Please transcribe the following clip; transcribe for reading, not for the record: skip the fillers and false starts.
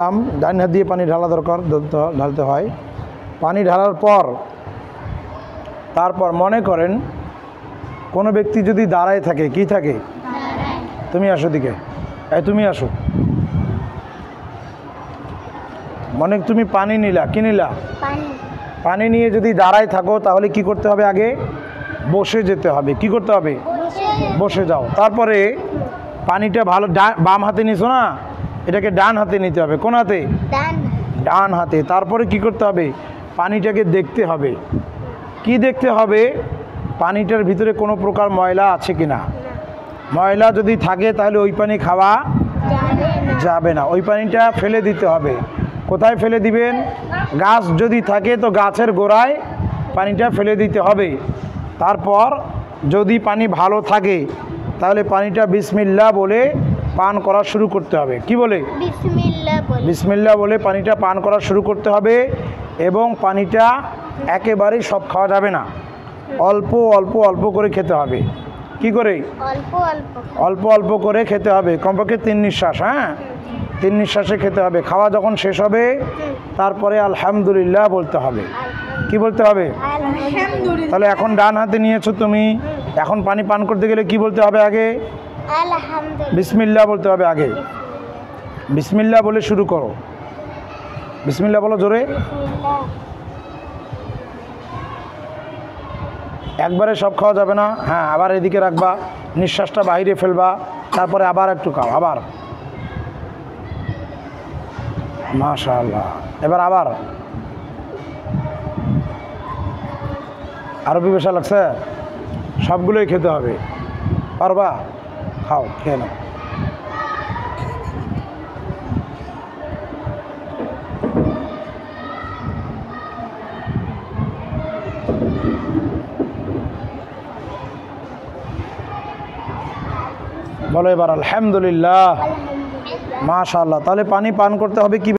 ডান হাত দিয়ে পানি ঢালা দরকার, ঢালতে হয়। পানি ঢালার পর তারপর মনে করেন কোনো ব্যক্তি যদি দাঁড়ায় থাকে, কি থাকে, তুমি আসো দিকে, তুমি আসো, মনে তুমি পানি নিলা, কি নিলা, পানি নিয়ে যদি দাঁড়ায় থাকো তাহলে কি করতে হবে, আগে বসে যেতে হবে। কি করতে হবে, বসে যাও। তারপরে পানিটা ভালো বাম হাতে নিছো না, এটাকে ডান হাতে নিতে হবে। কোন হাতে, ডান হাতে। তারপরে কি করতে হবে, পানিটাকে দেখতে হবে। কি দেখতে হবে, পানিটার ভিতরে কোনো প্রকার ময়লা আছে কিনা। ময়লা যদি থাকে তাহলে ওই পানি খাওয়া যাবে না, ওই পানিটা ফেলে দিতে হবে। কোথায় ফেলে দিবেন, গাছ যদি থাকে তো গাছের গোড়ায় পানিটা ফেলে দিতে হবে। তারপর যদি পানি ভালো থাকে তাহলে পানিটা বিসমিল্লাহ বলে পান করা শুরু করতে হবে। কি বলে, বিসমিল্লাহ বলে পানিটা পান করা শুরু করতে হবে। এবং পানিটা একেবারেই সব খাওয়া যাবে না, অল্প অল্প অল্প করে খেতে হবে। কি করে, অল্প অল্প করে খেতে হবে, কমপক্ষে 3 নিঃশ্বাস। হ্যাঁ, 3 নিঃশ্বাসে খেতে হবে। খাওয়া যখন শেষ হবে তারপরে আলহামদুলিল্লাহ বলতে হবে। কি বলতে হবে, তাহলে এখন ডান হাতে নিয়েছো তুমি, এখন পানি পান করতে গেলে কি বলতে হবে, আগে বিসমিল্লাহ বলতে হবে। আগে বিসমিল্লাহ বলে শুরু করো। বিসমিল্লাহ বলো জোরে, একবারে সব খাওয়া যাবে না। হ্যাঁ, আবার এদিকে রাখবা, নিঃশ্বাসটা বাইরে ফেলবা, তারপরে আবার একটু খাও, আবার মাশাআল্লাহ। এবার আবার, আরো পিপাসা লাগছে, সবগুলোই খেতে হবে, পারবা, খাও, খেয়ে নাও। বলো এবার আলহামদুলিল্লাহ, মাশাআল্লাহ। তাহলে পানি পান করতে হবে কি